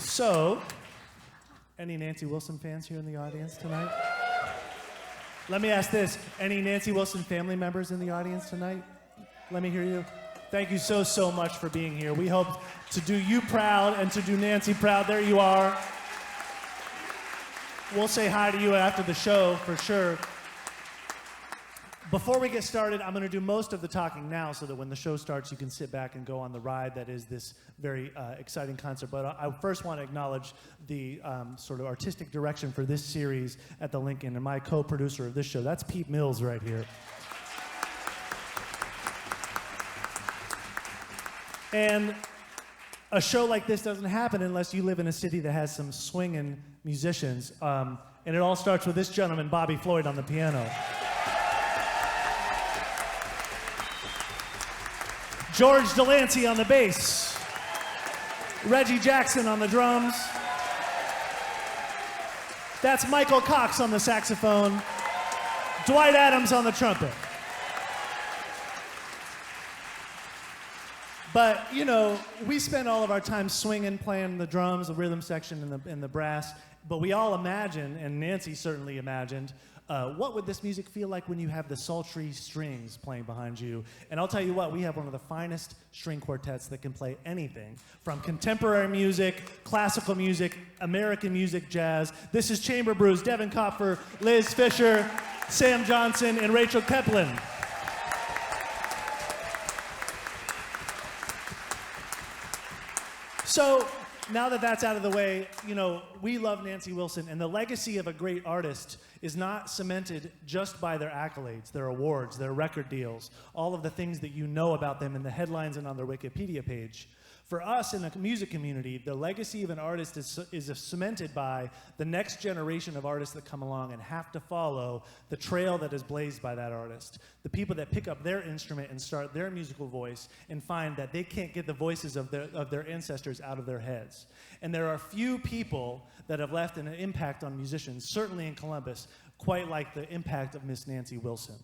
So, any Nancy Wilson fans here in the audience tonight? Let me ask this. Any Nancy Wilson family members in the audience tonight? Let me hear you. Thank you so much for being here. We hope to do you proud and to do Nancy proud. There you are. We'll say hi to you after the show for sure. Before we get started, I'm going to do most of the talking now so that when the show starts, you can sit back and go on the ride that is this very exciting concert. But I first want to acknowledge the sort of artistic direction for this series at the Lincoln and my co-producer of this show. That's Pete Mills right here. And a show like this doesn't happen unless you live in a city that has some swinging musicians. And it all starts with this gentleman, Bobby Floyd, on the piano. George DeLancey on the bass. Reggie Jackson on the drums. That's Michael Cox on the saxophone. Dwight Adams on the trumpet. But, you know, we spend all of our time swinging, playing the drums, the rhythm section, and the brass. But we all imagine, and Nancy certainly imagined, what would this music feel like when you have the sultry strings playing behind you? And I'll tell you what, we have one of the finest string quartets that can play anything, from contemporary music, classical music, American music, jazz. This is Chamber Brews, Devin Copfer, Liz Fisher, Sam Johnson, and Rachel Keplin. So, now that that's out of the way, you know, we love Nancy Wilson, and the legacy of a great artist is not cemented just by their accolades, their awards, their record deals, all of the things that you know about them in the headlines and on their Wikipedia page. For us in the music community, the legacy of an artist is cemented by the next generation of artists that come along and have to follow the trail that is blazed by that artist. The people that pick up their instrument and start their musical voice and find that they can't get the voices of their ancestors out of their heads. And there are few people that have left an impact on musicians, certainly in Columbus, quite like the impact of Miss Nancy Wilson.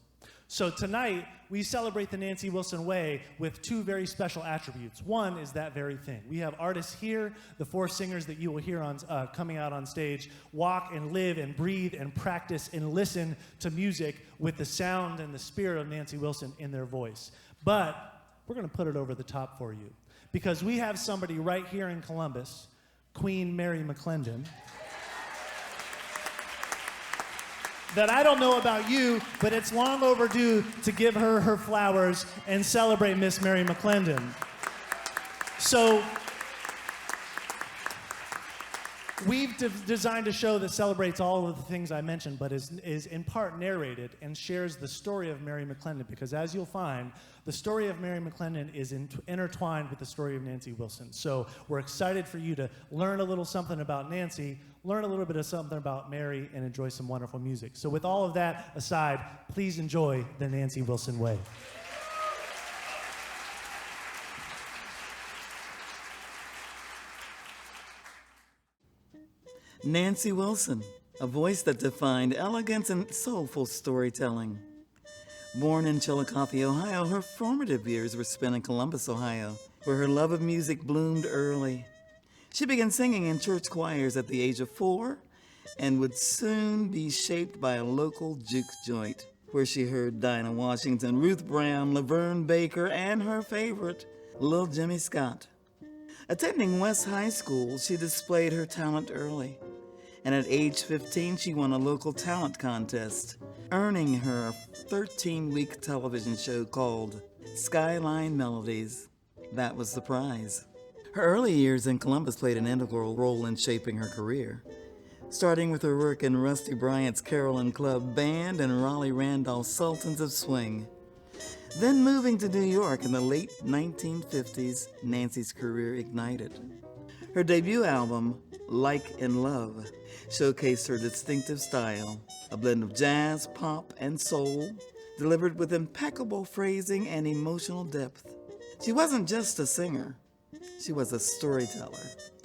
So tonight, we celebrate the Nancy Wilson way with two very special attributes. One is that very thing. We have artists here, the four singers that you will hear on, coming out on stage, walk and live and breathe and practice and listen to music with the sound and the spirit of Nancy Wilson in their voice. But we're going to put it over the top for you, because we have somebody right here in Columbus, Queen Mary McClendon, that I don't know about you, but it's long overdue to give her her flowers and celebrate Miss Mary McClendon. So we've designed a show that celebrates all of the things I mentioned, but is in part narrated and shares the story of Mary McClendon, because as you'll find, the story of Mary McClendon is intertwined with the story of Nancy Wilson. So we're excited for you to learn a little something about Nancy, learn a little bit of something about Mary, and enjoy some wonderful music. So with all of that aside, please enjoy the Nancy Wilson way. Nancy Wilson, a voice that defined elegance and soulful storytelling. Born in Chillicothe, Ohio, her formative years were spent in Columbus, Ohio, where her love of music bloomed early. She began singing in church choirs at the age of 4 and would soon be shaped by a local juke joint, where she heard Dinah Washington, Ruth Brown, Laverne Baker, and her favorite, Lil Jimmy Scott. Attending West High School, she displayed her talent early, and at age 15, she won a local talent contest, earning her a 13-week television show called Skyline Melodies. That was the prize. Her early years in Columbus played an integral role in shaping her career, starting with her work in Rusty Bryant's Carolyn Club Band and Raleigh Randolph's Sultans of Swing. Then moving to New York in the late 1950s, Nancy's career ignited. Her debut album, Like in Love, showcased her distinctive style, a blend of jazz, pop, and soul, delivered with impeccable phrasing and emotional depth. She wasn't just a singer, she was a storyteller,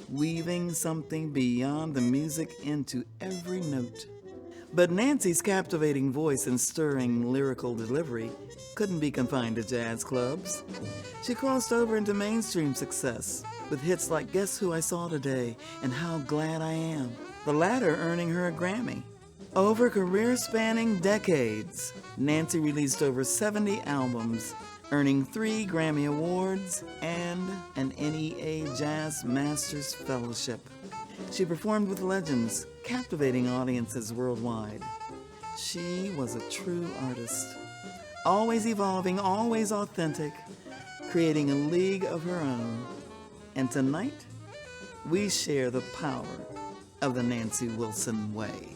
weaving something beyond the music into every note. But Nancy's captivating voice and stirring lyrical delivery couldn't be confined to jazz clubs. She crossed over into mainstream success with hits like Guess Who I Saw Today and How Glad I Am, the latter earning her a Grammy. Over career-spanning decades, Nancy released over 70 albums, earning 3 Grammy Awards and an NEA Jazz Masters Fellowship. She performed with legends, captivating audiences worldwide. She was a true artist, always evolving, always authentic, creating a league of her own. And tonight, we share the power of the Nancy Wilson way.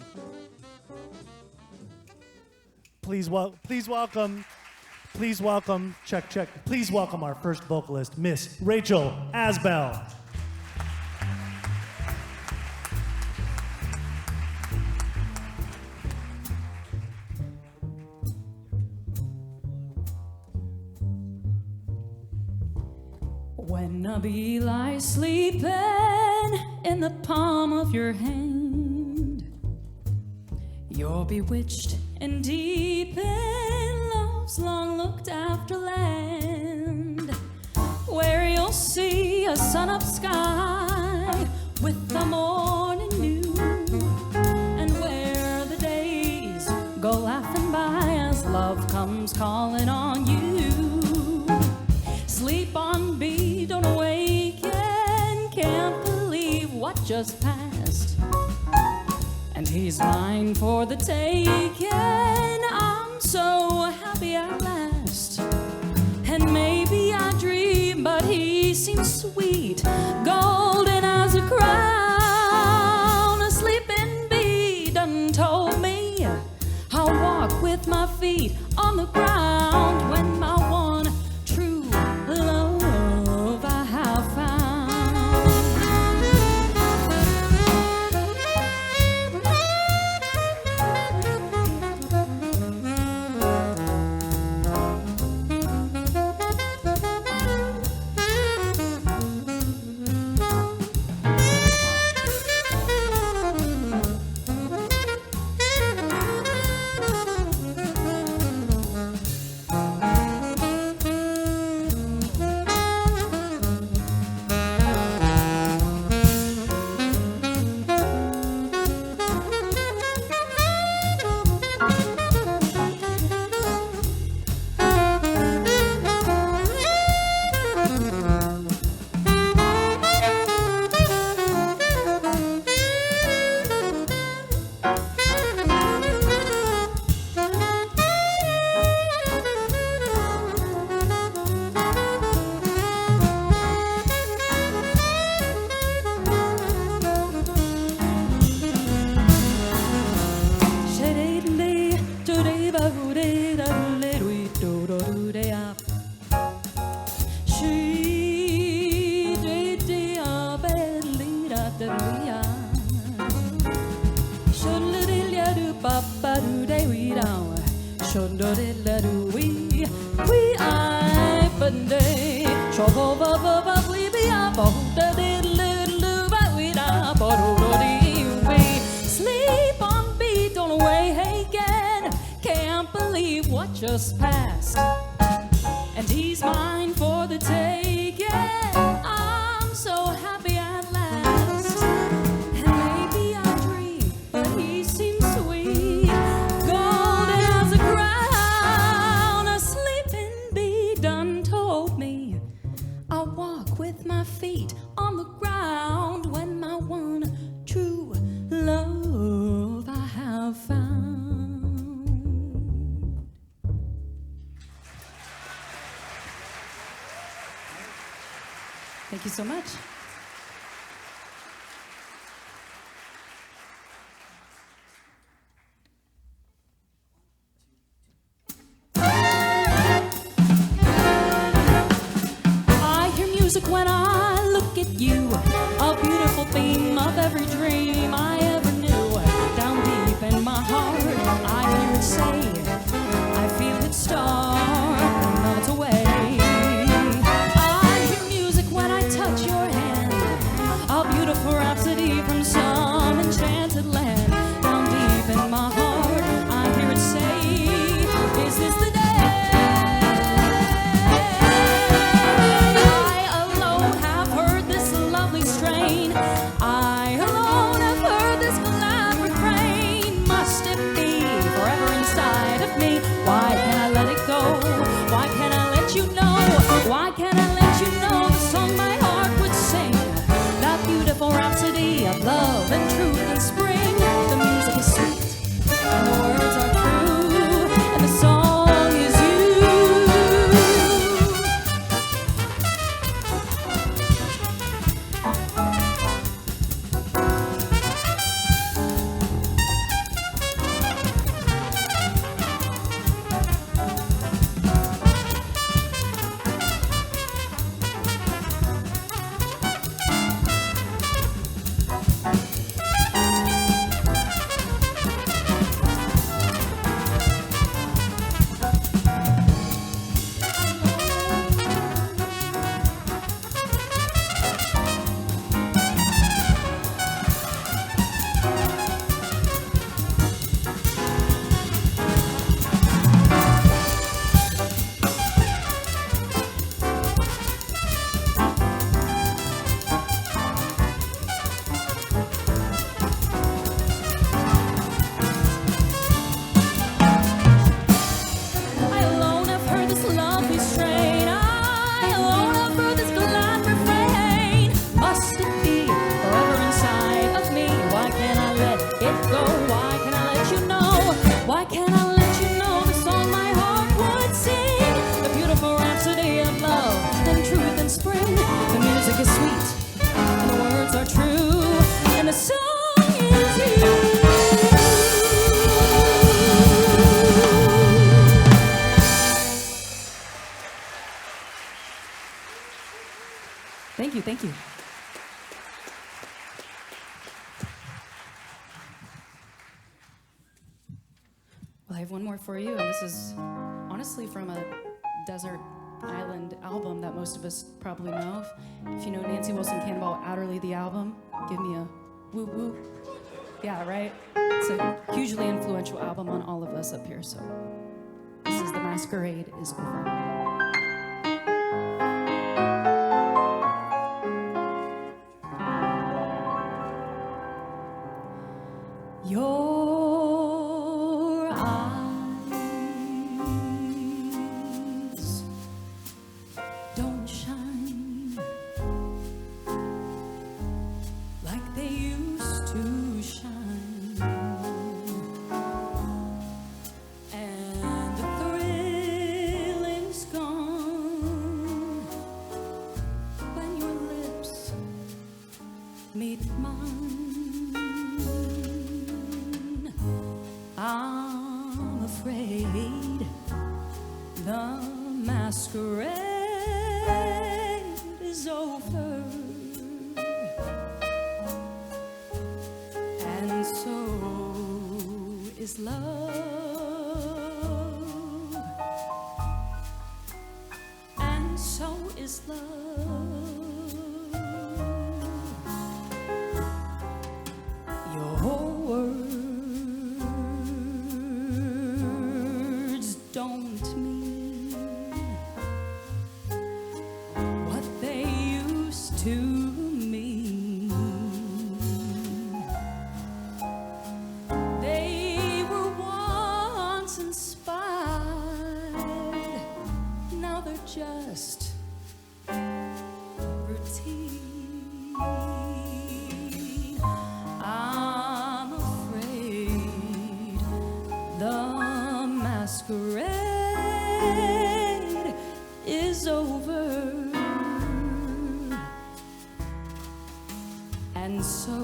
Please welcome, check. Please welcome our first vocalist, Miss Rachel Azbell. When a bee lies sleeping in the palm of your hand, you're bewitched and deep in love's long looked after land, where you'll see a sun-up sky with the morning dew, and where the days go laughing by as love comes calling on you. Sleep on, bee, don't awaken, can't believe what just passed, and he's mine for the taking. I'm so happy at last, and maybe I dream, but he seems sweet, golden as a crown. A sleeping bee done told me I'll walk with my feet on the ground when my one true love I have found. Sleep on, beat, don't awaken, can't believe what just passed, and he's mine for the taking. I'm so happy at last, and maybe I dream, but he seems sweet, golden as a crown. A sleeping bee done told me I'll walk with my feet on the ground when my one true love I have found. Thank you so much. I hear music when I look at you, a beautiful theme of every dream I ever knew. Down deep in my heart, I hear it say, I feel it start and melt away. I hear music when I touch your hand, a beautiful rhapsody from some enchanted land. Down deep in my heart, in spring. The music is sweet, and the words are true, and the song is you. Thank you, thank you. Well, I have one more for you, and this is honestly from a desert island album that most of us probably know. If you know Nancy Wilson, Cannonball Adderley, the album, give me a woo woo. Yeah, right? It's a hugely influential album on all of us up here, so this is The Masquerade is Over. Your eyes don't shine like they used to shine, and the thrill is gone when your lips meet mine. I'm afraid the masquerade is over, and so is love, and so is love. Your words don't mean what they used to mean. They were once inspired, now they're just routine. I'm afraid the masquerade is over, and so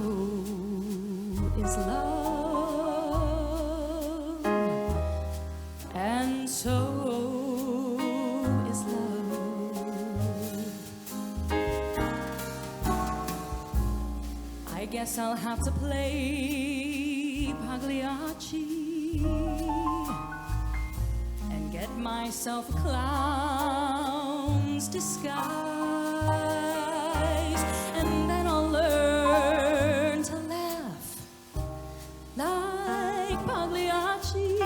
is love, and so is love. I guess I'll have to play Pagliacci and get myself a clown's disguise, and then I'll learn to laugh like Pagliacci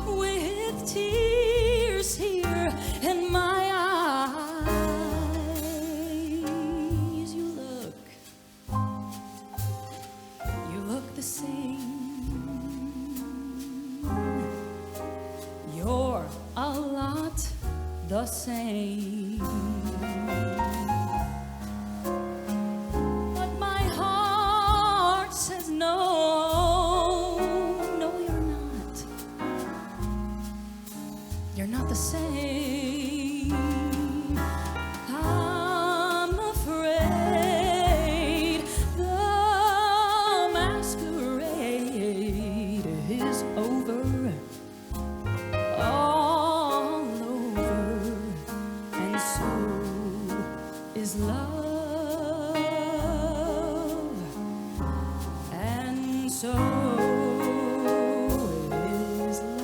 with tears here in my eyes. You look the same. You're a lot the same, but my heart says no, no, you're not. You're not the same. I'm afraid the masquerade is over. All over, and so is love, and so is love.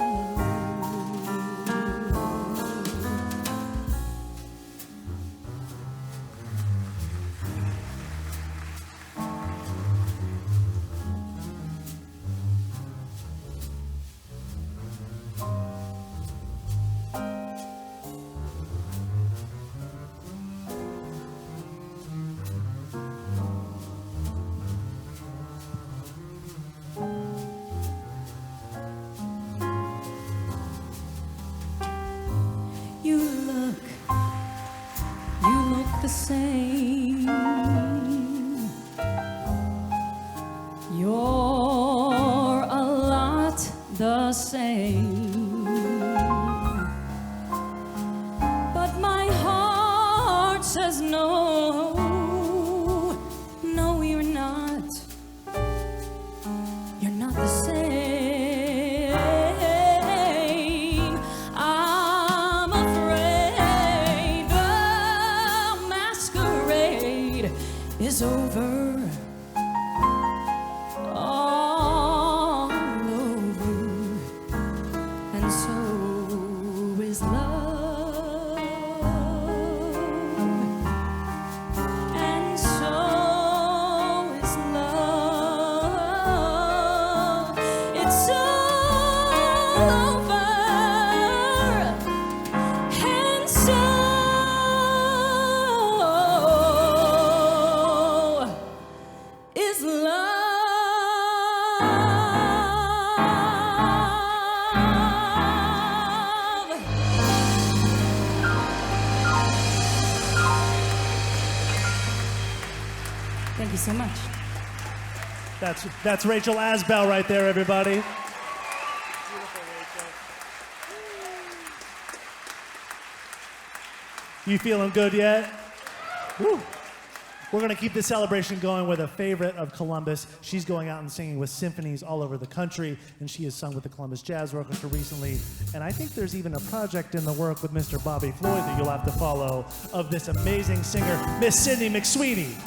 You look the same. You're a lot the same, but my heart says no, no, you're not. You're not the same. I'm afraid the masquerade is over. All over. And so is love. And so is love. It's over. And so is love. Thank you so much. That's Rachel Azbell right there, everybody. You feeling good yet? Woo. We're going to keep the celebration going with a favorite of Columbus. She's going out and singing with symphonies all over the country, and she has sung with the Columbus Jazz Orchestra recently. And I think there's even a project in the work with Mr. Bobby Floyd that you'll have to follow of this amazing singer, Miss Sydney McSweeney.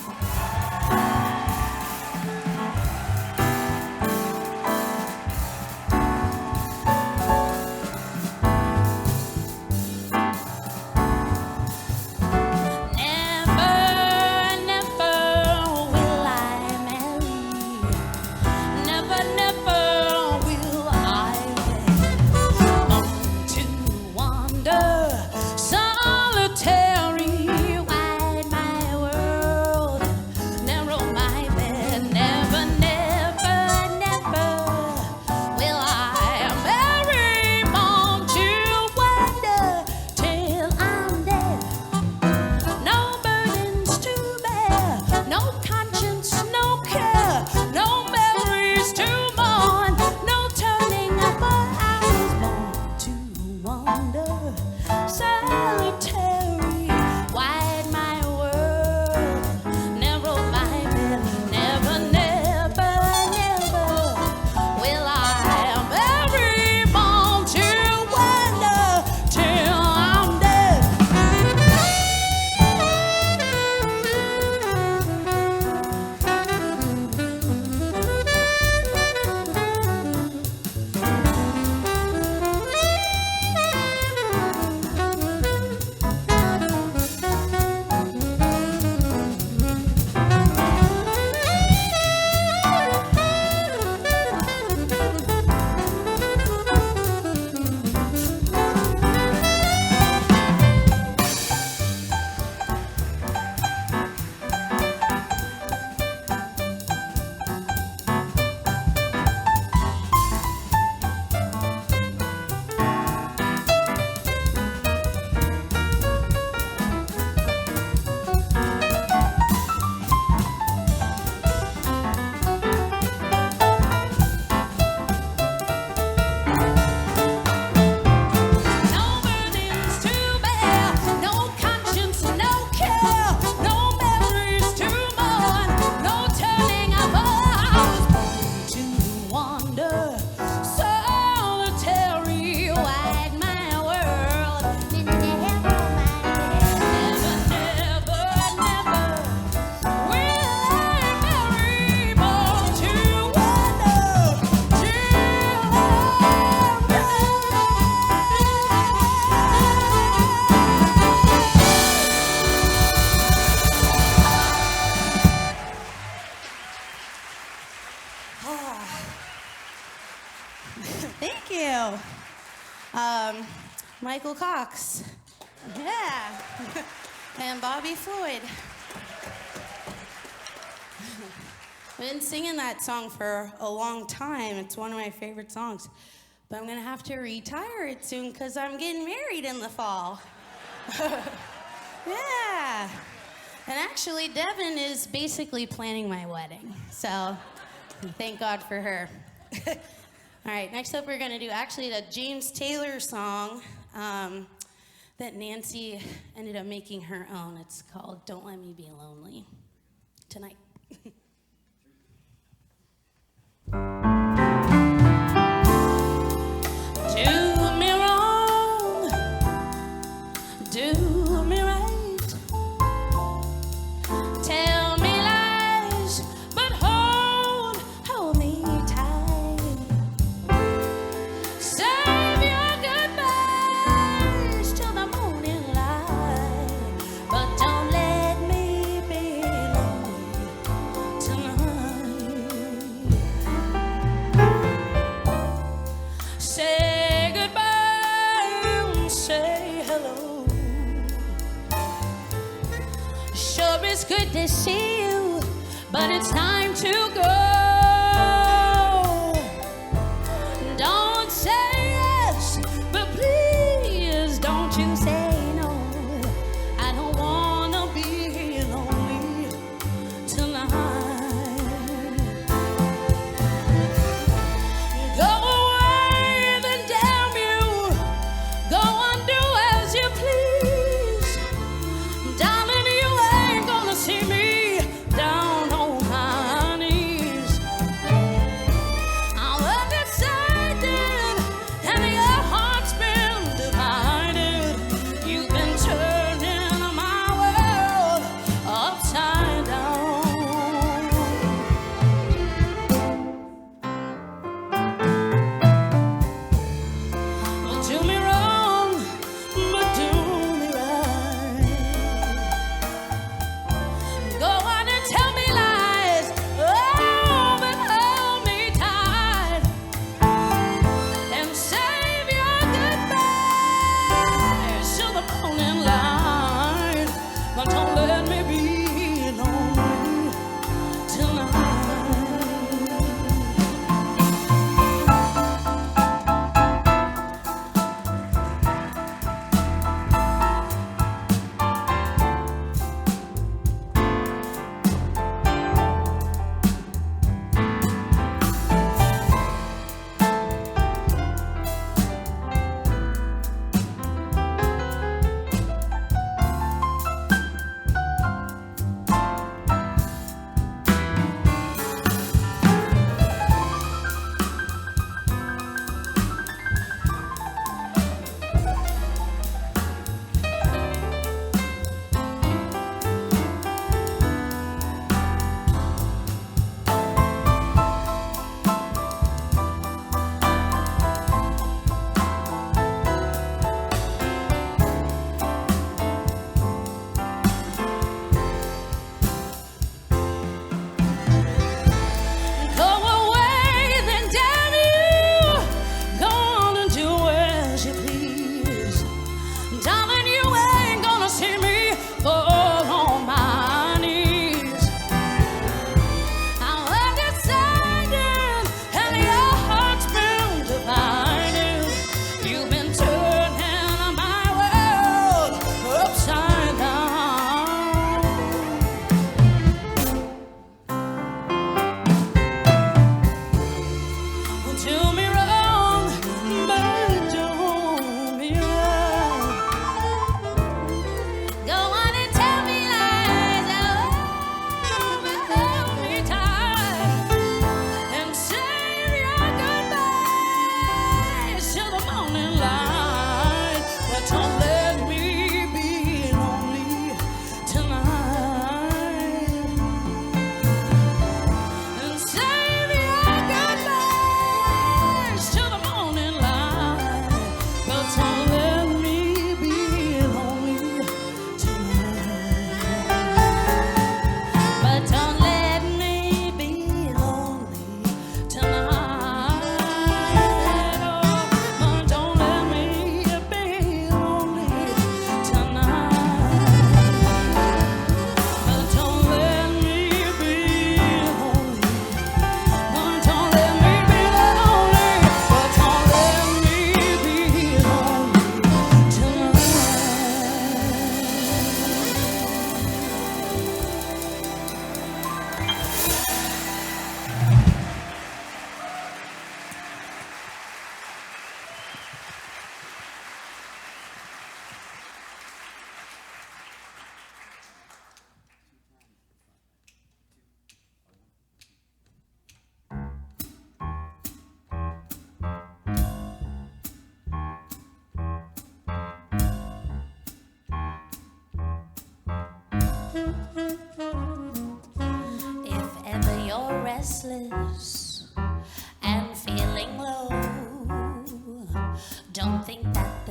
Michael Cox. Yeah. And Bobby Floyd. I've been singing that song for a long time. It's one of my favorite songs. But I'm going to have to retire it soon because I'm getting married in the fall. Yeah. And actually, Devin is basically planning my wedding. So thank God for her. All right, next up we're going to do actually the James Taylor song. that Nancy ended up making her own. It's called Don't Let Me Be Lonely. Tonight. Do me wrong, do me right, tell me lies, but hold me tight. Save your goodbyes till the morning light, but don't let me be lonely tonight. Say goodbye and say hello. Sure it's good to see you, but it's time to go. Don't say yes, but please don't you say no. I don't wanna be lonely tonight. Go away, then damn you. Go and do as you please. Darling, you ain't gonna see me down on my knees. I'm undecided, and your heart's been divided. You've been turning my world upside down. Well, do me wrong, but do me right. Go on and tell me lies, oh, but hold me tight. And save your goodbyes till the morning light, but don't let me be lonely tonight.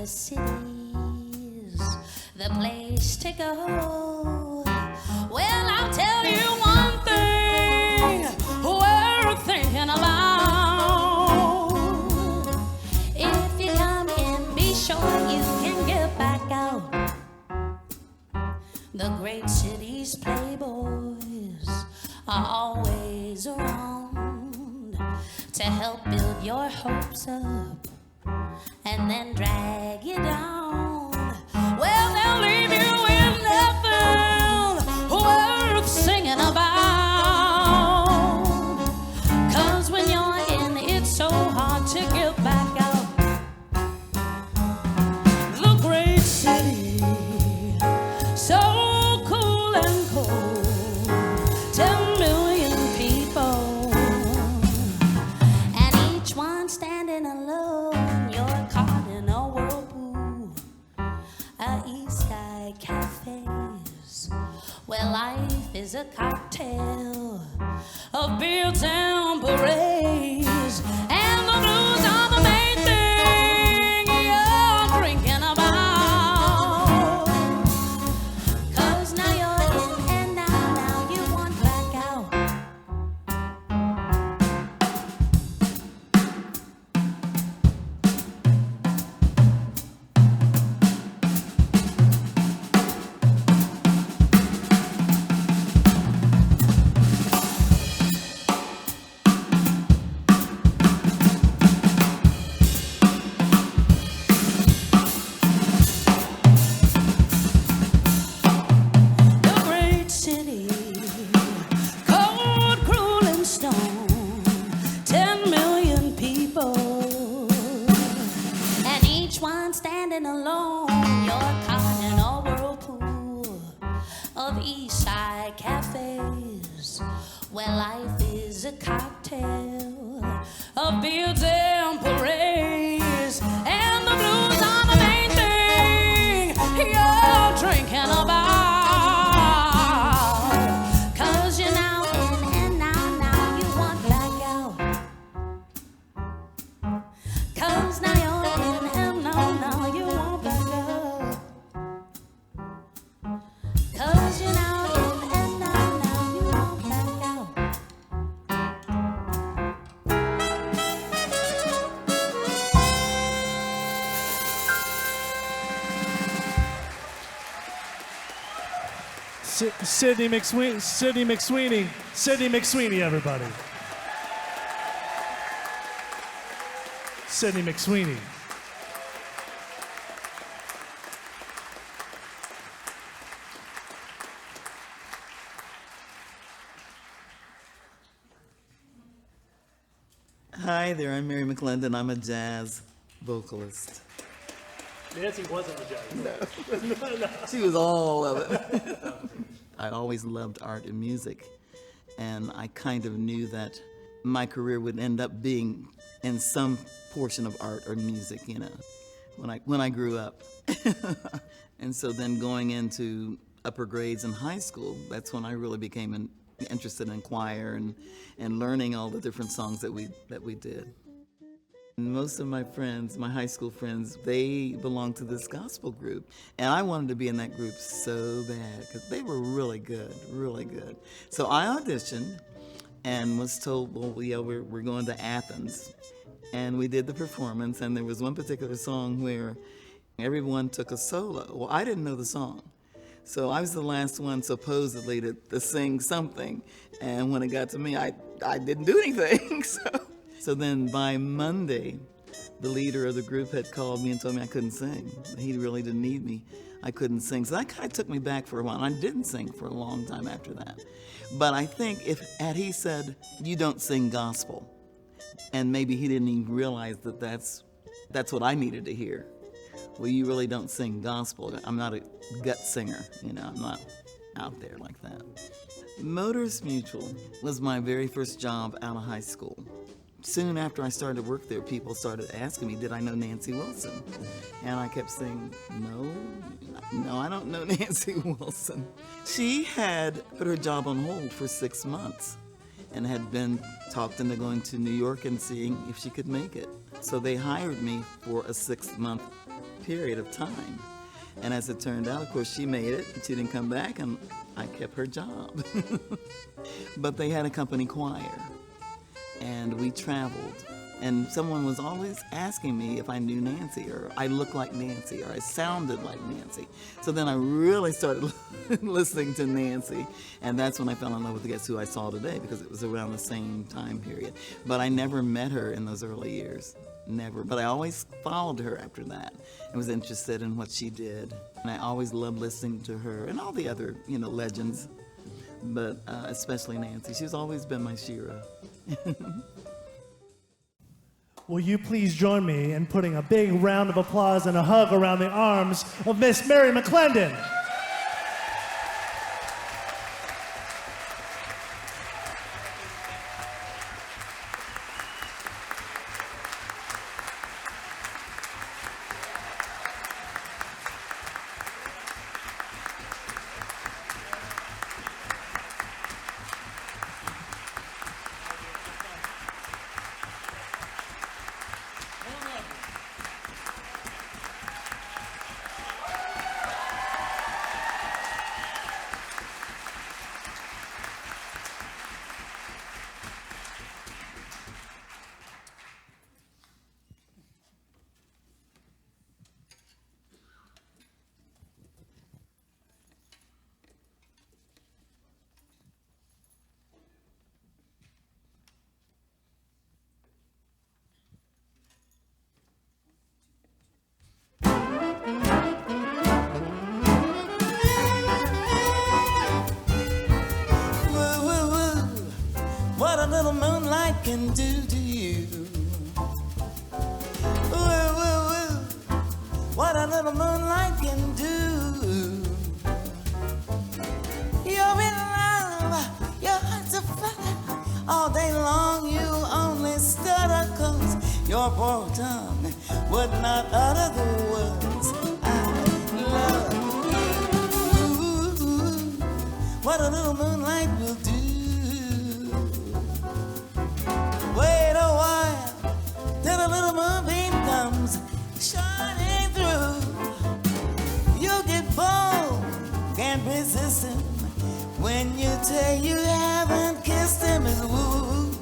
the city's the place to go. Well, I'll tell you one thing worth thinking about. If you come in, be sure you can get back out. The great city's playboys are always around to help build your hopes up and then drag you down. Well, they'll leave you with nothing worth singing about. 'Cause when you're in, it's so hard to get back out. The great city, so cool and cold, 10 million people, and each one standing alone. You're caught in a whirlpool of East Side cafes, where life is a cocktail of beers and parades, and the blues are the main thing you're drinking about. 'Cause now you're in and now you want back out. The great city, cold, cruel, and stone, 10 million people, and each one standing alone. You're caught in a whirlpool of East Side cafes, where life is a cocktail of beers and parades, and the blues are the main thing you're drinking about. 'Cause you're now in and now you want back out. 'Cause now you're in and now you want back out. 'Cause you're now in and now you want back out. Sydney McSweeney, everybody. Sydney McSweeney. Hi there, I'm Mary McClendon. I'm a jazz vocalist. Nancy wasn't a jazz. She was all of it. I always loved art and music, and I kind of knew that my career would end up being in some portion of art or music, you know, when I grew up. And so then going into upper grades in high school, that's when I really became interested in choir and learning all the different songs that we did. Most of my friends, my high school friends, they belonged to this gospel group. And I wanted to be in that group so bad because they were really good, really good. So I auditioned and was told, well, yeah, we're going to Athens. And we did the performance, and there was one particular song where everyone took a solo. Well, I didn't know the song. So I was the last one supposedly to sing something. And when it got to me, I didn't do anything. So then by Monday, the leader of the group had called me and told me I couldn't sing. He really didn't need me. I couldn't sing. So that kind of took me back for a while. I didn't sing for a long time after that. But I think had he said, you don't sing gospel, and maybe he didn't even realize that that's what I needed to hear. Well, you really don't sing gospel. I'm not a gut singer, you know, I'm not out there like that. Motors Mutual was my very first job out of high school. Soon after I started to work there, people started asking me, did I know Nancy Wilson? And I kept saying, no, I don't know Nancy Wilson. She had put her job on hold for 6 months and had been talked into going to New York and seeing if she could make it. So they hired me for a 6-month period of time. And as it turned out, of course, she made it. She didn't come back, and I kept her job. But they had a company choir, and we traveled. And someone was always asking me if I knew Nancy, or I looked like Nancy, or I sounded like Nancy. So then I really started listening to Nancy, and that's when I fell in love with Guess Who I Saw Today, because it was around the same time period. But I never met her in those early years, never. But I always followed her after that and was interested in what she did. And I always loved listening to her and all the other, legends, but especially Nancy. She's always been my Shira. Will you please join me in putting a big round of applause and a hug around the arms of Miss Mary McClendon? Can do to you. Ooh, ooh, ooh, what a little moonlight can do. You're in love, your heart's a flutter. All day long you only stutter, 'cause your poor tongue would not utter the words I love you. Ooh, ooh, what a little moonlight will do. Wait a while till a little moonbeam comes shining through. You'll get bold, can't resist him. When you tell you haven't kissed him, is woo.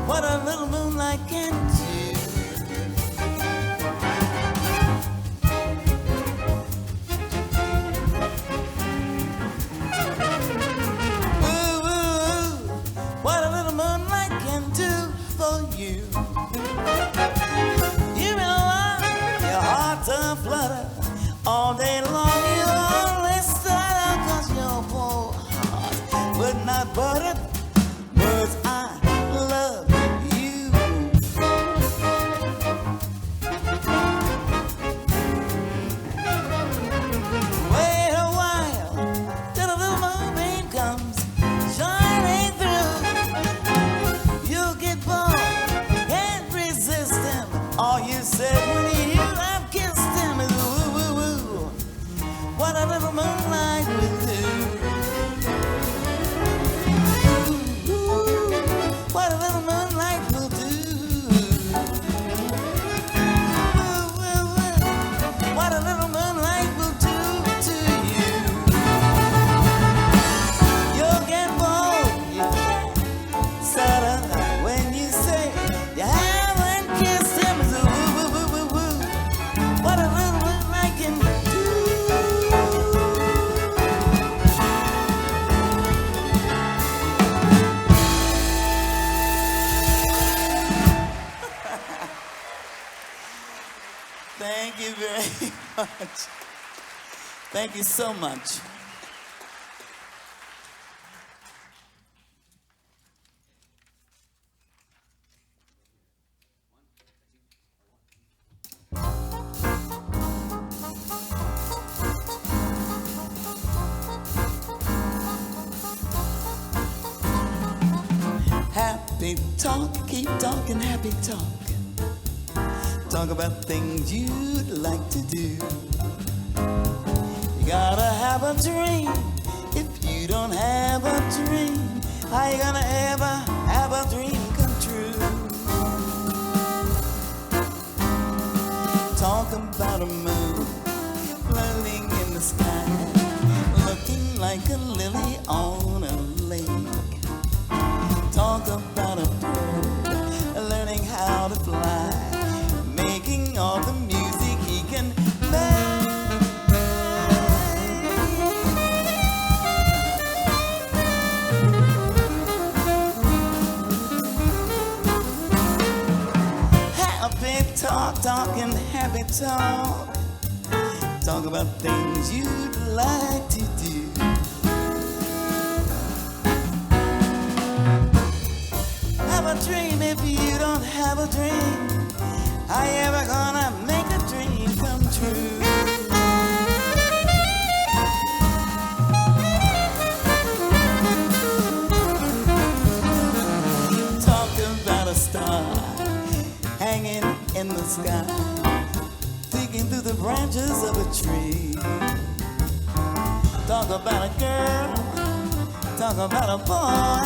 What a little moonlight can do. Woo, woo, what a little moonlight can do for you. You're in love, your heart's a flutter. All day long you only stutter, 'cause your poor heart would not butter words I love you. Wait a while till a little moonbeam comes shining through. You'll get bored, can't resist him. All you said when you have kissed him is woo woo woo. What a little moonlight will do. Ooh, what a little moonlight will do. Ooh, ooh, ooh, what a little moonlight will do to you. You'll get bored, you can't stutter when you say you haven't kissed him. It's a woo woo woo woo woo. What a little moonlight can do. Thank you very much. Thank you so much. Happy talk, keep talking happy talk. Talk about things you'd like to do. You gotta have a dream. If you don't have a dream, how you gonna ever have a dream come true? Talk about a moon floating in the sky, looking like a lily on a lake. Talk about a bird learning how to fly, making all the music he can make. Talking happy talk. Talk about things you'd like to do. Have a dream if you don't have a dream. How you ever gonna make a dream come true? Talk about a star hanging in the sky, peeking through the branches of a tree. Talk about a girl, talk about a boy,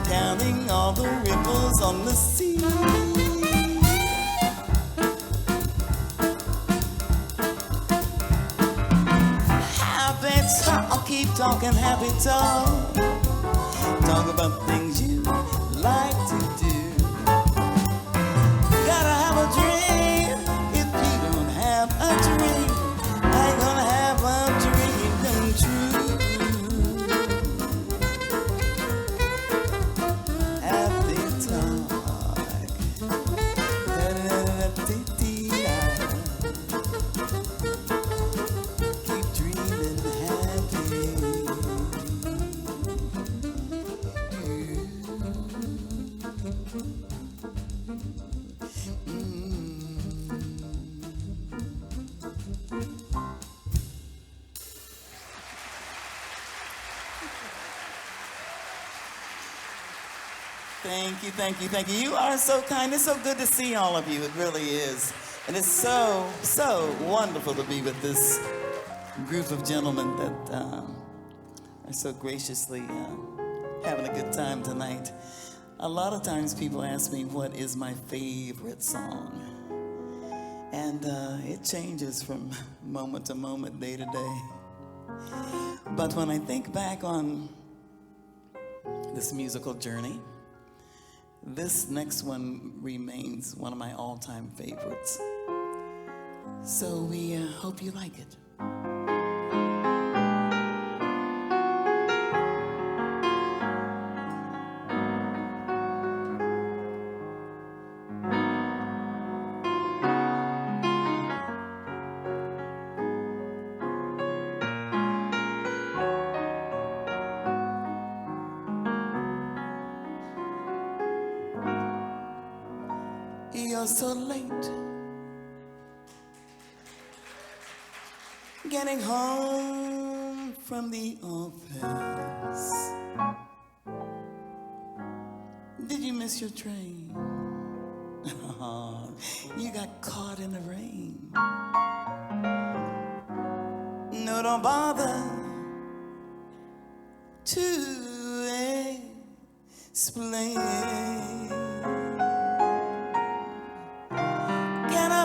counting all the ripples on the sea. Happy talk, keep talking happy talk. Talk about things you like to do. Gotta have a dream. If you don't have a dream, I ain't gonna have a dream come true. Happy talk. Keep dreaming happy. Thank you, thank you, thank you. You are so kind. It's so good to see all of you. It really is. And it's so, so wonderful to be with this group of gentlemen that are so graciously having a good time tonight. A lot of times people ask me what is my favorite song. And it changes from moment to moment, day to day. But when I think back on this musical journey, this next one remains one of my all-time favorites. So we hope you like it. You're so late getting home from the office. Did you miss your train? You got caught in the rain. No, don't bother to explain.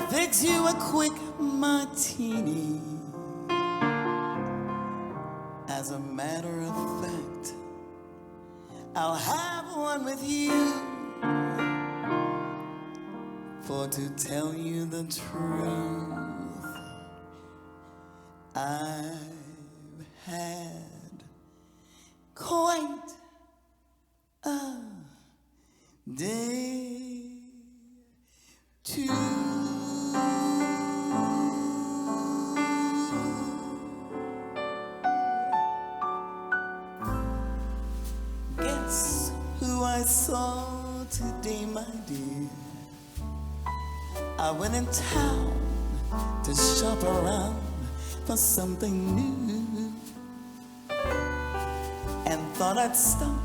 Fix you a quick martini. As a matter of fact, I'll have one with you. For to tell you the truth, I've had quite a day too. Guess who I saw today, my dear? I went in town to shop around for something new, and thought I'd stop,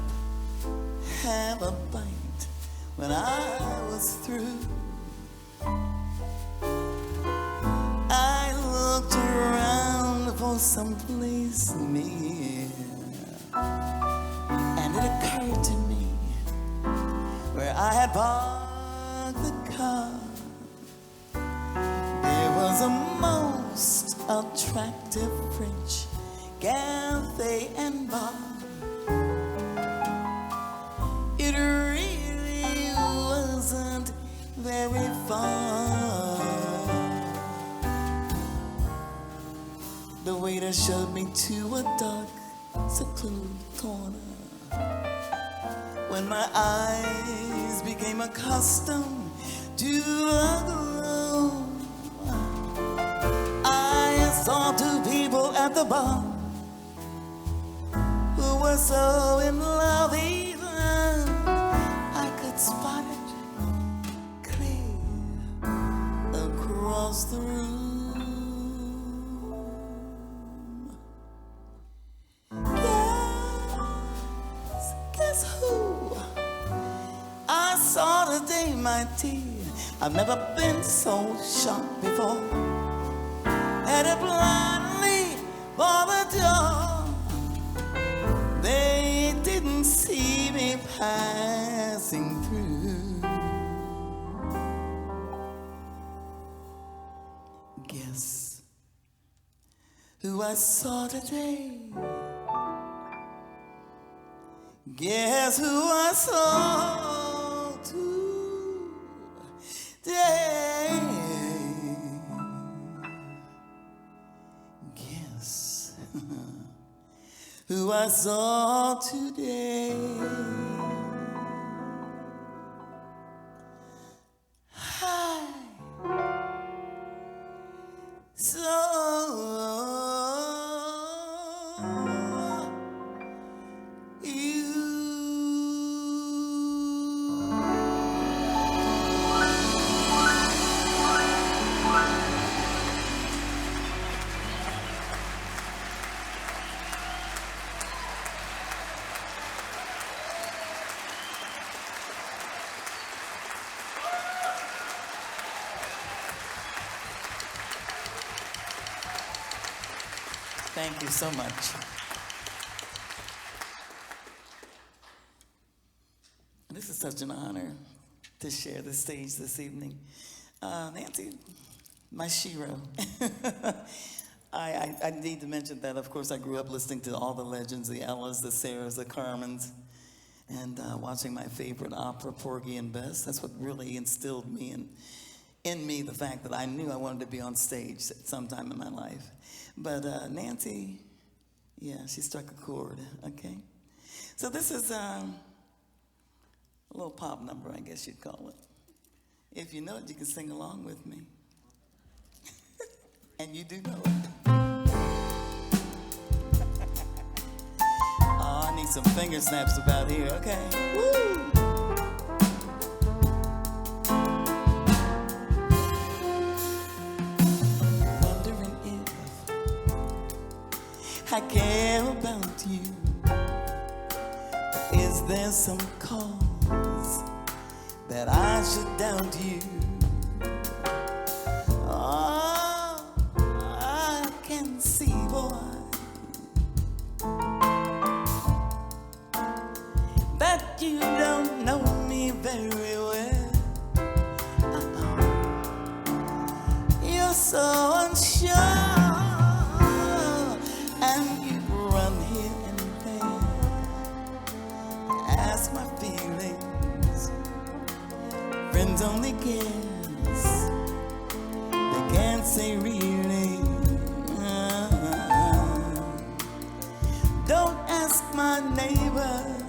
have a bite when I was through. I looked around for someplace near, and it occurred to me where I had parked the car. There was a most attractive French cafe and bar. It really wasn't very far. The waiter showed me to a dark, secluded corner. When my eyes became accustomed to the glow, I saw two people at the bar who were so in love even I could spot it clear across the room. Guess who I saw today, my dear? I've never been so shocked before. Headed blindly for the door. They didn't see me passing through. Guess who I saw today? Guess who I saw today? Guess who I saw today? Hi. Thank you so much. This is such an honor to share the stage this evening. Nancy, my shero. I need to mention that, of course, I grew up listening to all the legends, the Ellas, the Sarahs, the Carmens, and watching my favorite opera, Porgy and Bess. That's what really instilled me in me the fact that I knew I wanted to be on stage at some time in my life. But Nancy, yeah, she struck a chord, okay? So this is a little pop number, I guess you'd call it. If you know it, you can sing along with me. And you do know it. Oh, I need some finger snaps about here, okay? Woo! I care about you. Is there some cause that I should doubt you? Oh, I can see, boy, that you don't know me very well. You're so unsure. And you run here and there, ask my feelings. Friends only guess, they can't say really. Don't ask my neighbors,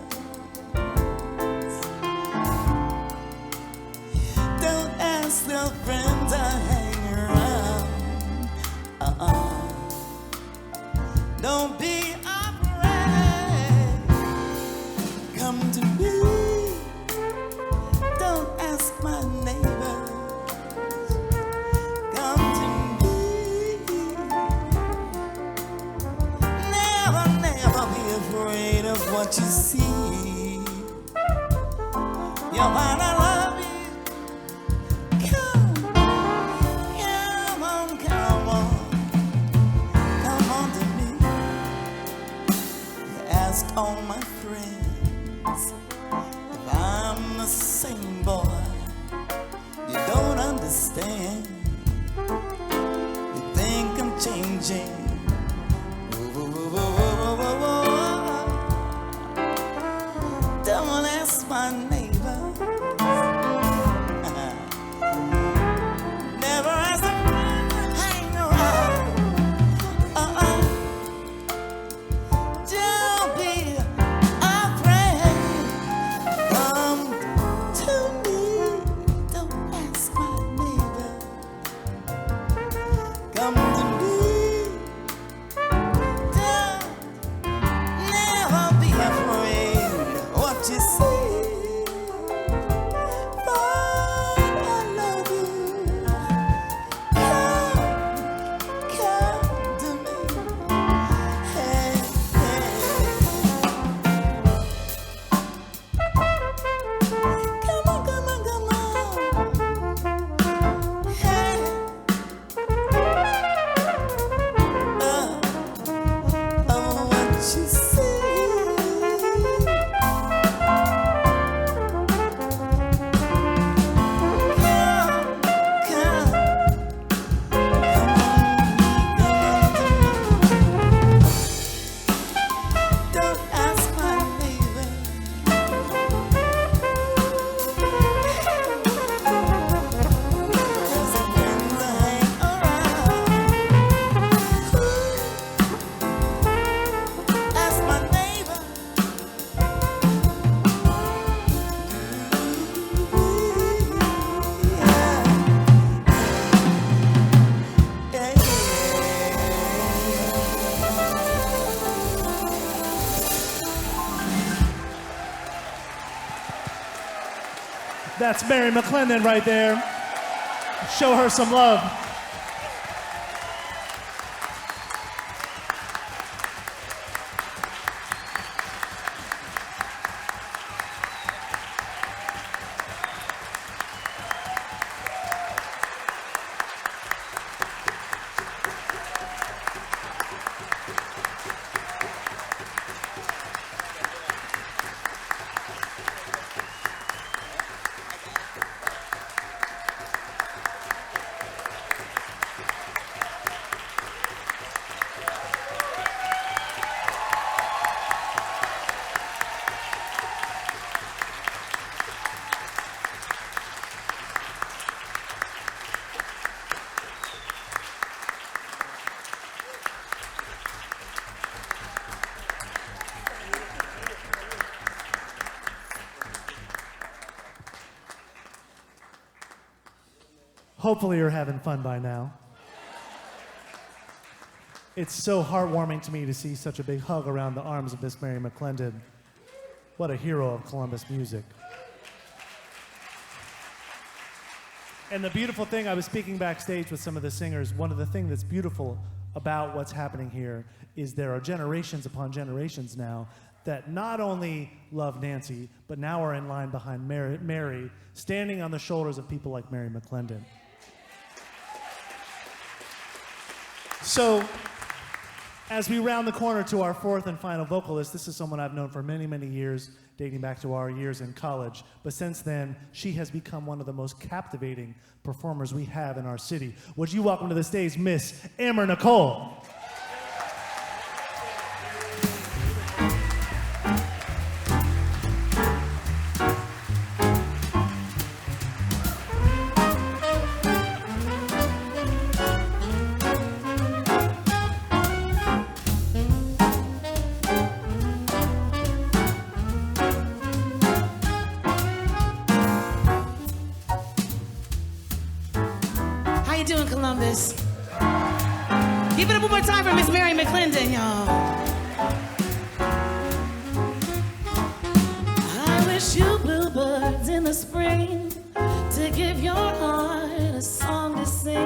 don't ask the friends I hang around. Don't be afraid, come to me. Don't ask my neighbors, come to me. Never, never be afraid of what you see. You'll find I love you. Come on, come on. Ask all my friends if I'm the same boy. You don't understand. changing. Don't ask my neighbor. Never ask a friend to hang around. Don't be afraid. Come to me. Don't ask my neighbor. Come to me. Don't never be afraid. What you see? But I love you. Come to me. Hey, hey. Come on, come on, come on. Hey. What you see? Don't ask my neighbor. There's a friend to hang around. Ask my neighbor. Yeah, yeah. That's Mary McClendon right there. Show her some love. Hopefully you're having fun by now. It's so heartwarming to me to see such a big hug around the arms of Miss Mary McClendon. What a hero of Columbus music. And the beautiful thing, I was speaking backstage with some of the singers, one of the things that's beautiful about what's happening here is there are generations upon generations now that not only love Nancy, but now are in line behind Mary, standing on the shoulders of people like Mary McClendon. So, as we round the corner to our fourth and final vocalist, this is someone I've known for many, many years, dating back to our years in college. But since then, she has become one of the most captivating performers we have in our city. Would you welcome to the stage Miss Knicole? How you doing, Columbus? Give it up one more time for Miss Mary McClendon, y'all. I wish you bluebirds in the spring to give your heart a song to sing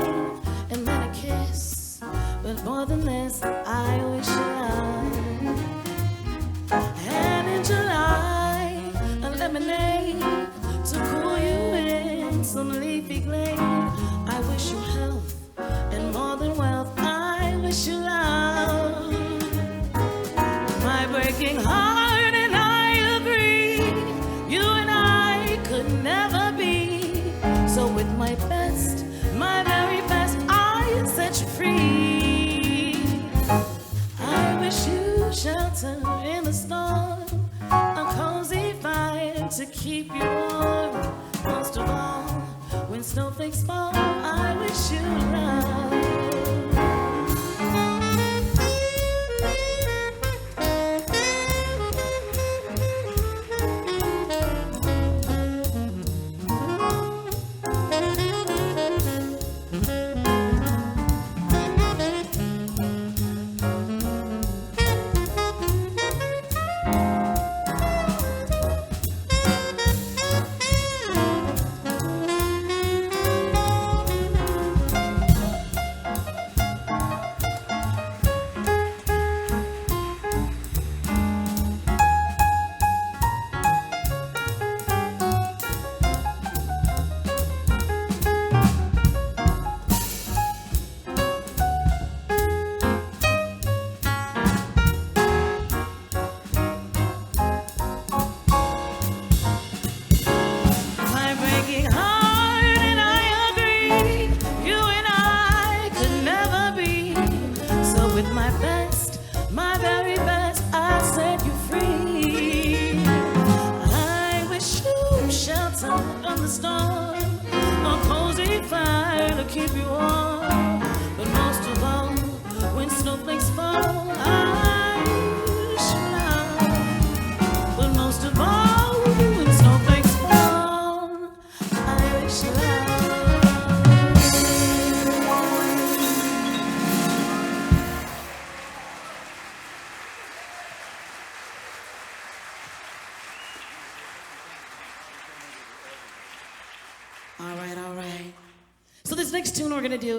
and then a kiss. But more than this, I wish you love. And in July, a lemonade to cool you in some leafy glade. I wish you health and more than wealth. I wish you love. My breaking heart and I agree. You and I could never be. So with my best, my very best, I set you free. shelter in the storm, a cozy fire to keep you warm. Most of all, when snowflakes fall, I wish you love.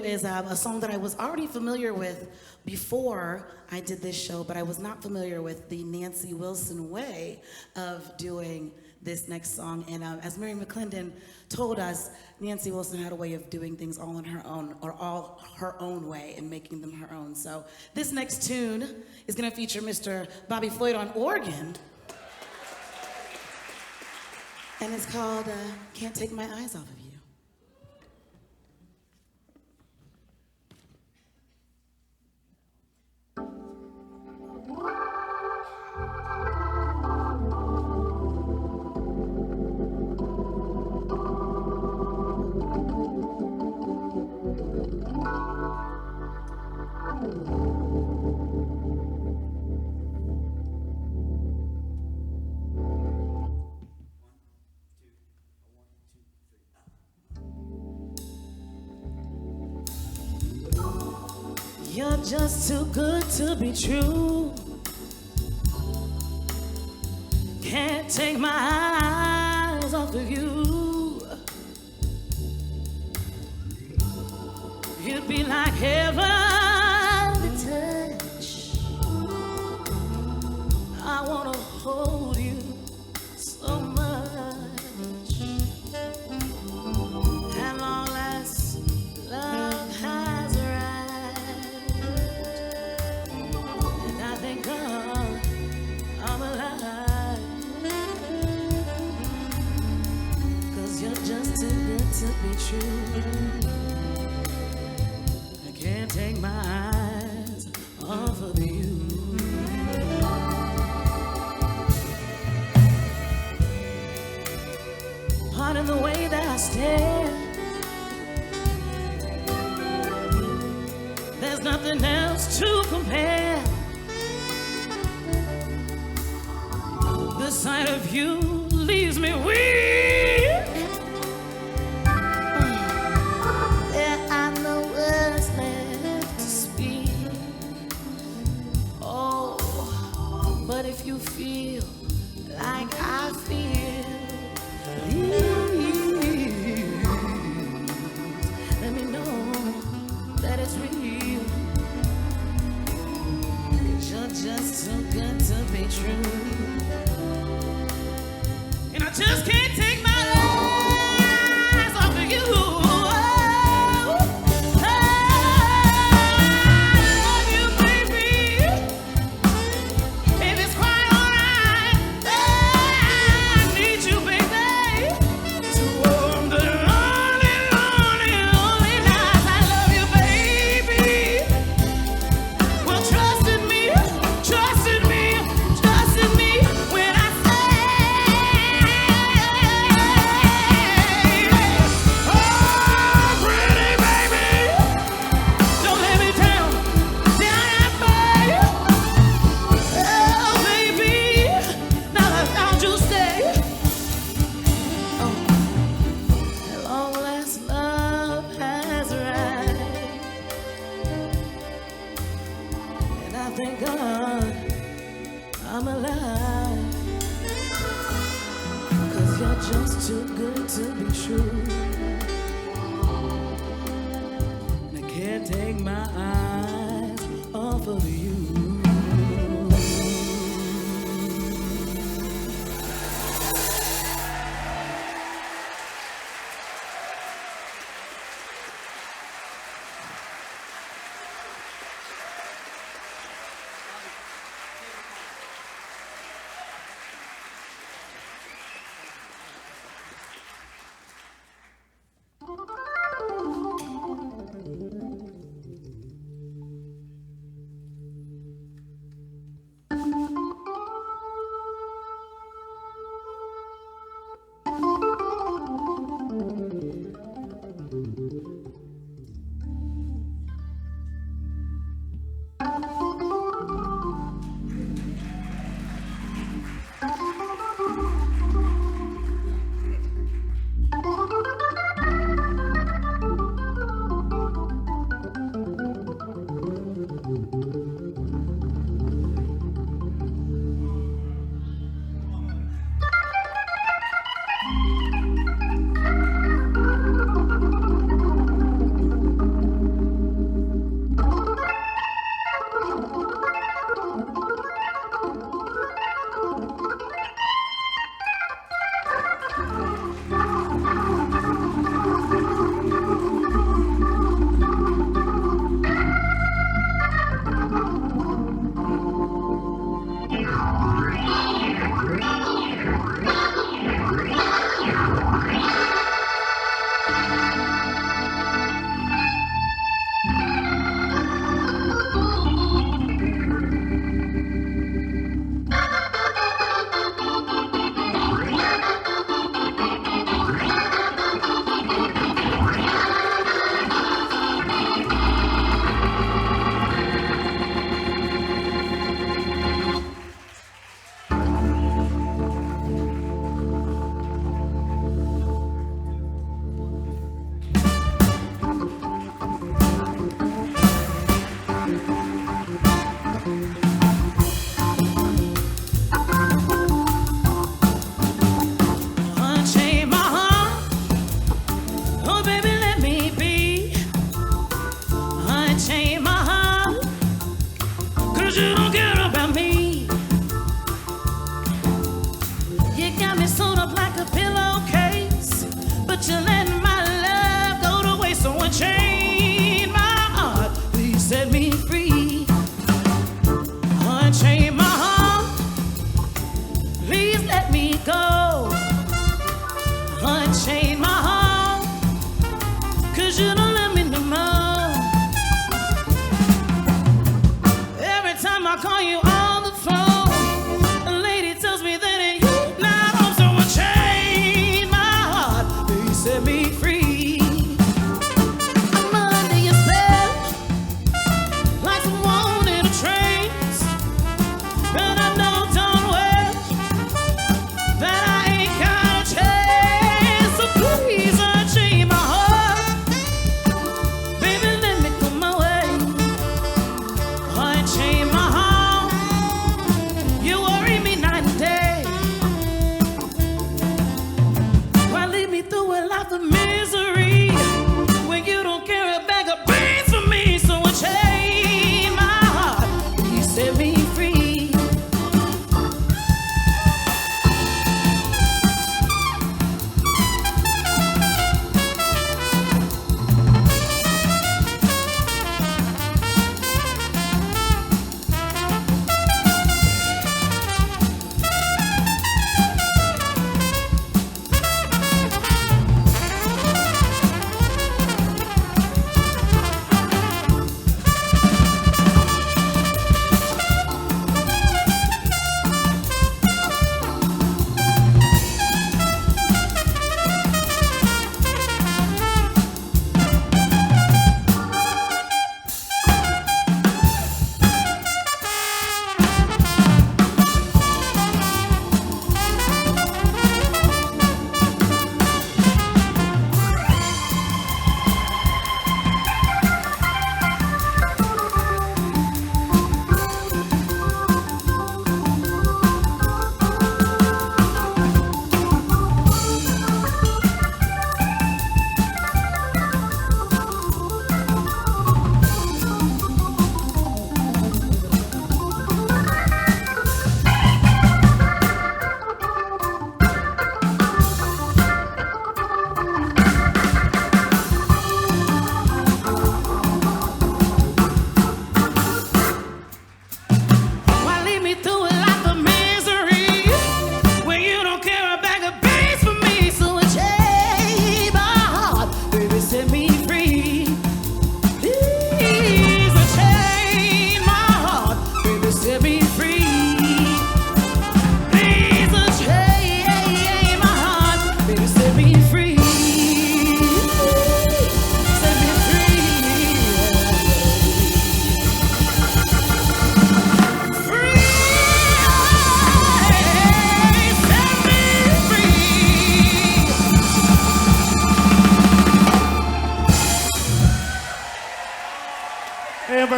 Is a song that I was already familiar with before I did this show, but I was not familiar with the Nancy Wilson way of doing this next song. And as Mary McClendon told us, Nancy Wilson had a way of doing things all on her own, or all her own way, and making them her own. So this next tune is going to feature Mr. Bobby Floyd on organ, and it's called Can't Take My Eyes Off of You. You're just too good to be true. Can't take my eyes off of you. You'd be like heaven to touch. I wanna hold you so much. And long as love has arrived, and I think I'm alive, 'cause you're just too good to be true. I can't take my eyes off of you. Pardon the way that I stare. There's nothing else to compare. The sight of you leaves me weak. There are no words left to speak. Oh, but if you feel like I feel, let me know that it's real. 'Cause you're just too good to be true. And I just can't take my eyes off of you. Baby, it's quite alright. just too good to be true. And I can't take my eyes off of you.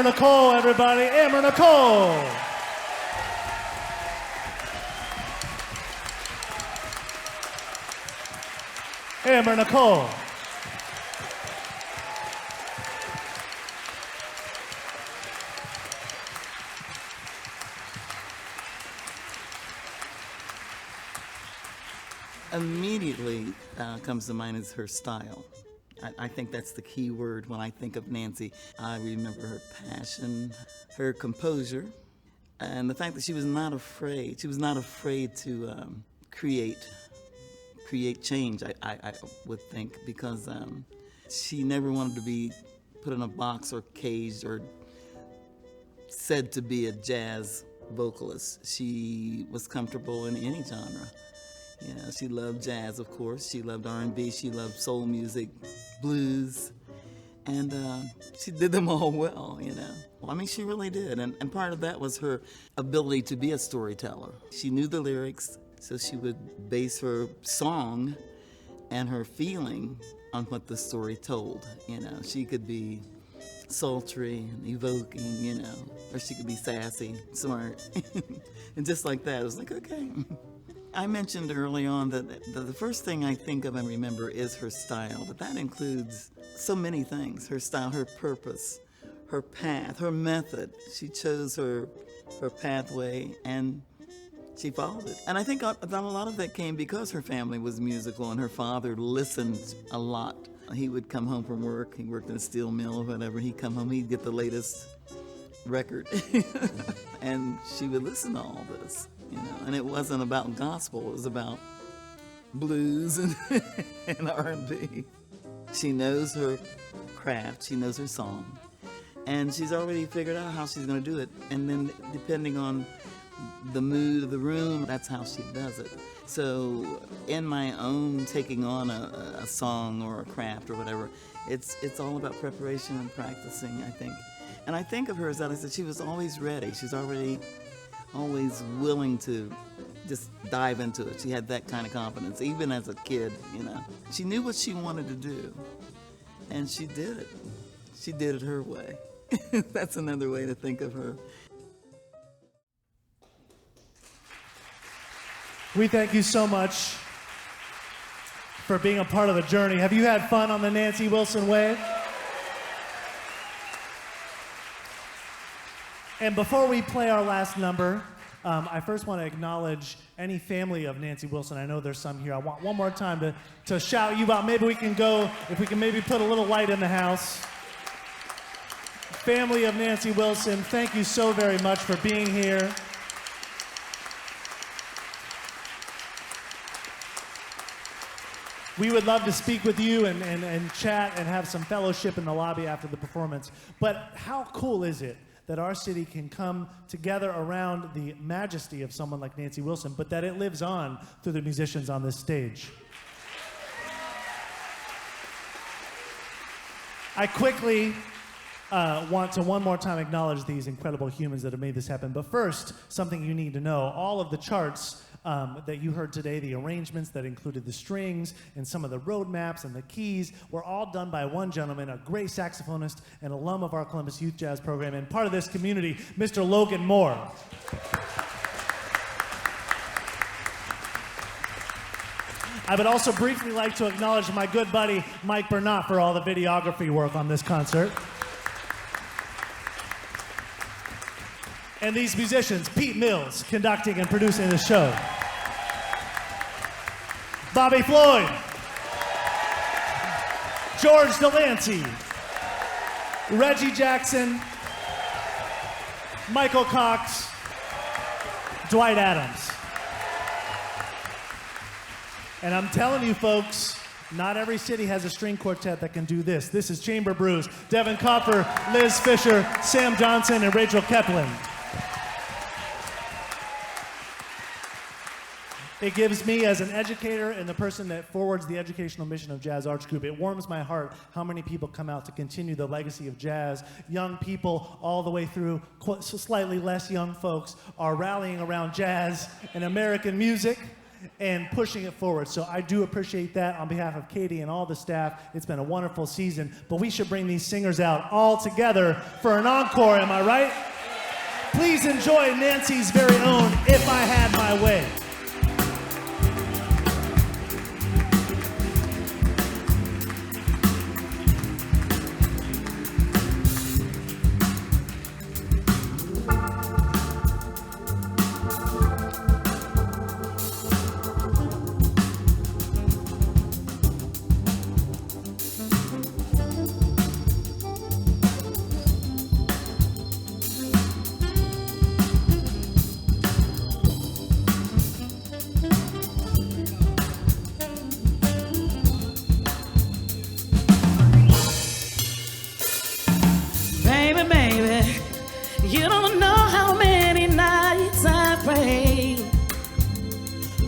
Knicole, everybody. Amber Knicole. Amber Knicole. Immediately comes to mind is her style. I think that's the key word when I think of Nancy. I remember her passion, her composure, and the fact that she was not afraid. She was not afraid to create change, I would think, because she never wanted to be put in a box or caged or said to be a jazz vocalist. She was comfortable in any genre. You know, she loved jazz, of course. She loved R&B. She loved soul music, blues, and she did them all well, you know. Well, I mean, she really did, and part of that was her ability to be a storyteller. She knew the lyrics, so she would base her song and her feeling on what the story told. You know, she could be sultry and evoking, you know, or she could be sassy, smart, and just like that, it was like, okay. I mentioned early on that the first thing I think of and remember is her style, but that includes so many things. Her style, her purpose, her path, her method. She chose her pathway and she followed it. And I think that a lot of that came because her family was musical and her father listened a lot. He would come home from work, he worked in a steel mill or whatever, he'd come home, he'd get the latest record. And she would listen to all this. You know, and it wasn't about gospel, it was about blues and, and R&B. She knows her craft, she knows her song, and she's already figured out how she's going to do it. And then depending on the mood of the room, that's how she does it. So in my own taking on a song or a craft or whatever, it's all about preparation and practicing, I think. And I think of her as that I said she was always ready. She's always willing to just dive into it. She had that kind of confidence, even as a kid, you know. She knew what she wanted to do, and she did it. She did it her way. That's another way to think of her. We thank you so much for being a part of the journey. Have you had fun on the Nancy Wilson Way? And before we play our last number, I first want to acknowledge any family of Nancy Wilson. I know there's some here. I want one more time to shout you out. Maybe we can go, if we can maybe put a little light in the house. Family of Nancy Wilson, thank you so very much for being here. We would love to speak with you and chat and have some fellowship in the lobby after the performance. But how cool is it that our city can come together around the majesty of someone like Nancy Wilson, but that it lives on through the musicians on this stage? I quickly want to one more time acknowledge these incredible humans that have made this happen. But first, something you need to know. All of the charts that you heard today, the arrangements that included the strings and some of the road maps and the keys, were all done by one gentleman, a great saxophonist and alum of our Columbus Youth Jazz Program and part of this community, Mr. Logan Moore. I would also briefly like to acknowledge my good buddy, Mike Bernot, for all the videography work on this concert. And these musicians, Pete Mills, conducting and producing the show. Bobby Floyd. George DeLancey. Reggie Jackson. Michael Cox. Dwight Adams. And I'm telling you folks, not every city has a string quartet that can do this. This is Chamber Brews. Devin Copfer, Liz Fisher, Sam Johnson, and Rachel Keplin. It gives me, as an educator and the person that forwards the educational mission of Jazz Arts Group, it warms my heart how many people come out to continue the legacy of jazz. Young people all the way through, slightly less young folks, are rallying around jazz and American music. and pushing it forward. So I do appreciate that on behalf of Katie and all the staff. It's been a wonderful season, but we should bring these singers out all together for an encore, am I right? Please enjoy Nancy's very own If I Had My Way.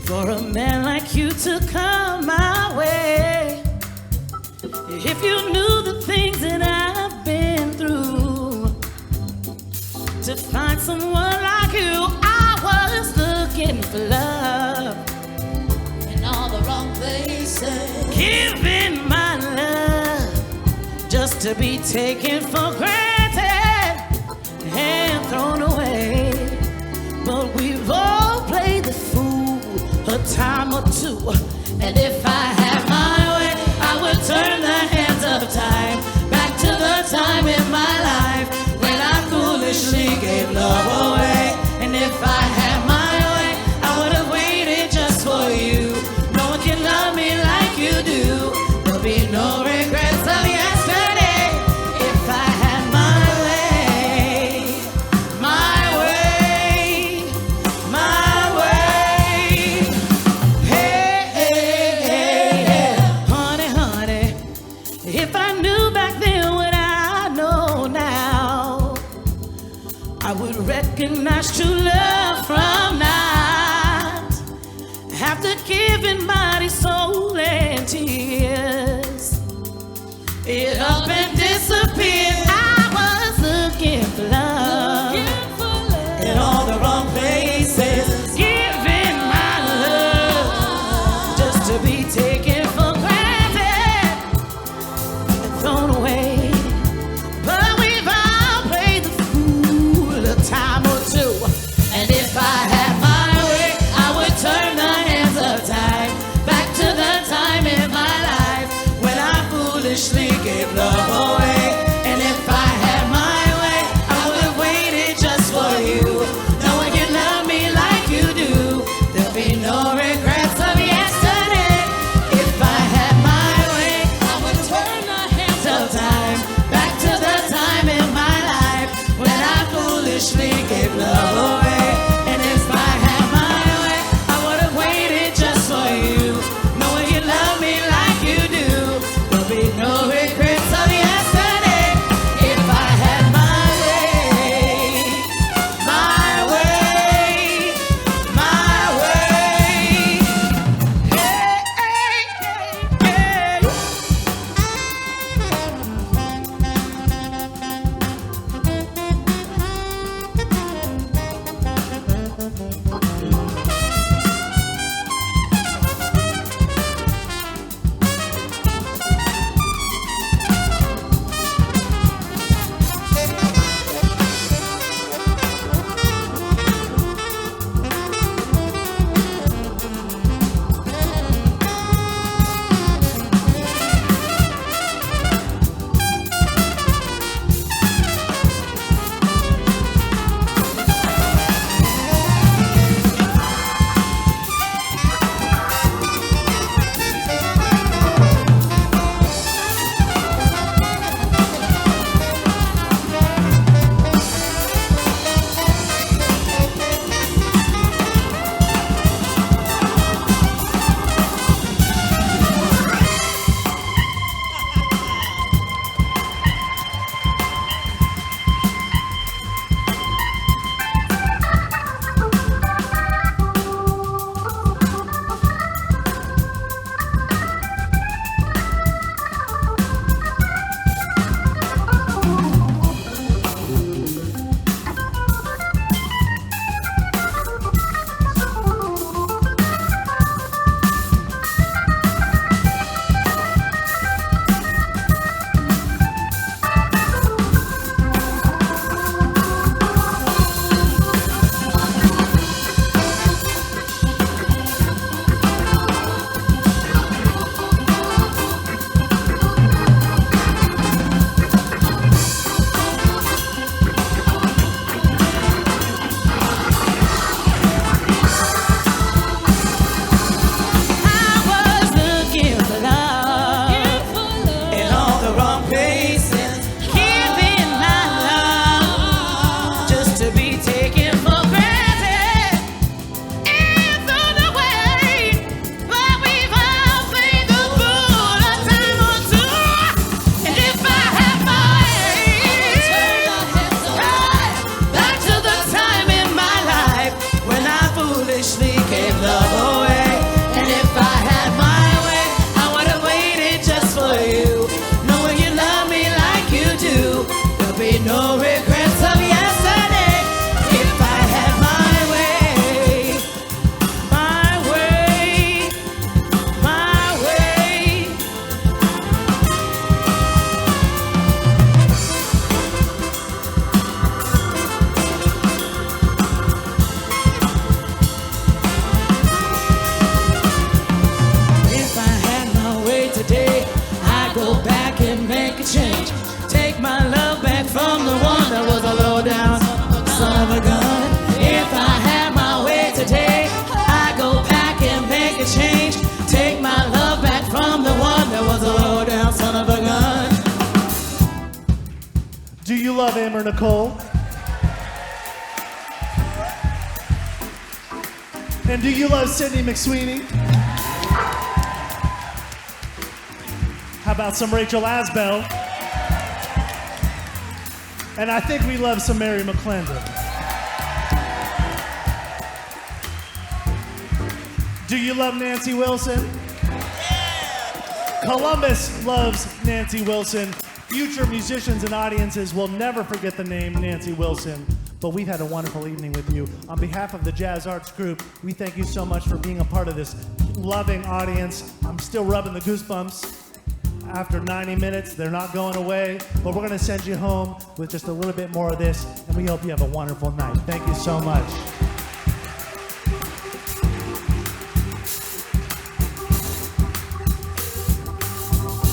For a man like you to come my way. If you knew the things that I've been through, to find someone like you, I was looking for love in all the wrong places, giving my love just to be taken for granted and thrown away. But we've all played the fool a time or two, and if I had my way, I would turn the hands of time back to the time in my life when I foolishly gave love away. And if I had my way, I would have waited just for you. No one can love me like you do. There'll be no regrets of yesterday if I had my way, my way, my way. Hey, hey, hey, yeah. Honey, honey, if I knew back then what I know now, I would recognize true love from not after giving body, soul, and tears. It up and disappeared. I was looking for love in all the wrong places, giving my love just to be taken for granted and thrown away. But we've all played the fool a time or two, and if I had my way, I would turn the hands of time back to the time in my life when I foolishly gave love you love Amber Nicole? And do you love Sydney McSweeney? How about some Rachel Azbell? And I think we love some Mary McClendon. Do you love Nancy Wilson? Columbus loves Nancy Wilson. Future musicians and audiences will never forget the name Nancy Wilson. But we've had a wonderful evening with you. On behalf of the Jazz Arts Group, we thank you so much for being a part of this loving audience. I'm still rubbing the goosebumps. After 90 minutes, they're not going away, but we're gonna send you home with just a little bit more of this, and we hope you have a wonderful night. Thank you so much.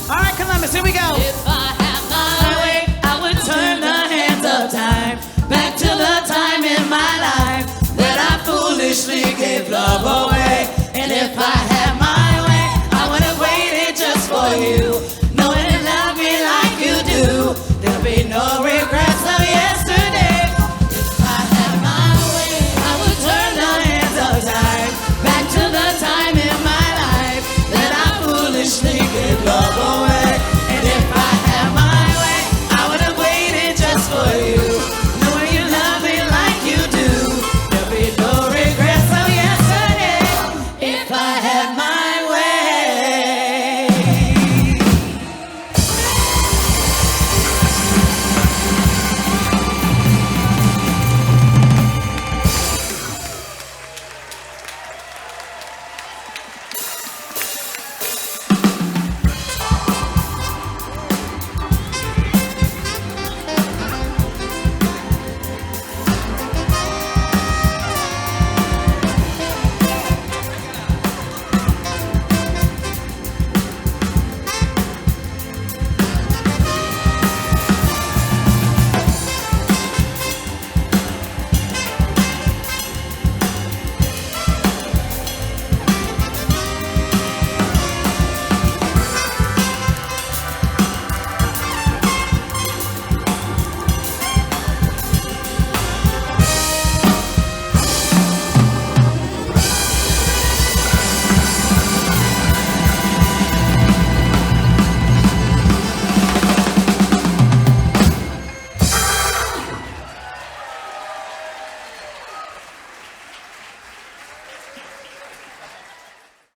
All right, Columbus, here we go. If I had my way, I would turn the hands of time back to the time in my life that I foolishly gave love away. And if I had my way, I would have waited just for you, knowing you love me like you do. There'll be no regrets of yesterday. If I had my way, I would turn the hands of time back to the time in my life that I foolishly gave love away. And if I had my way, I would have waited just for you, knowing you love me like you do. There'll be no regrets of yesterday. If I had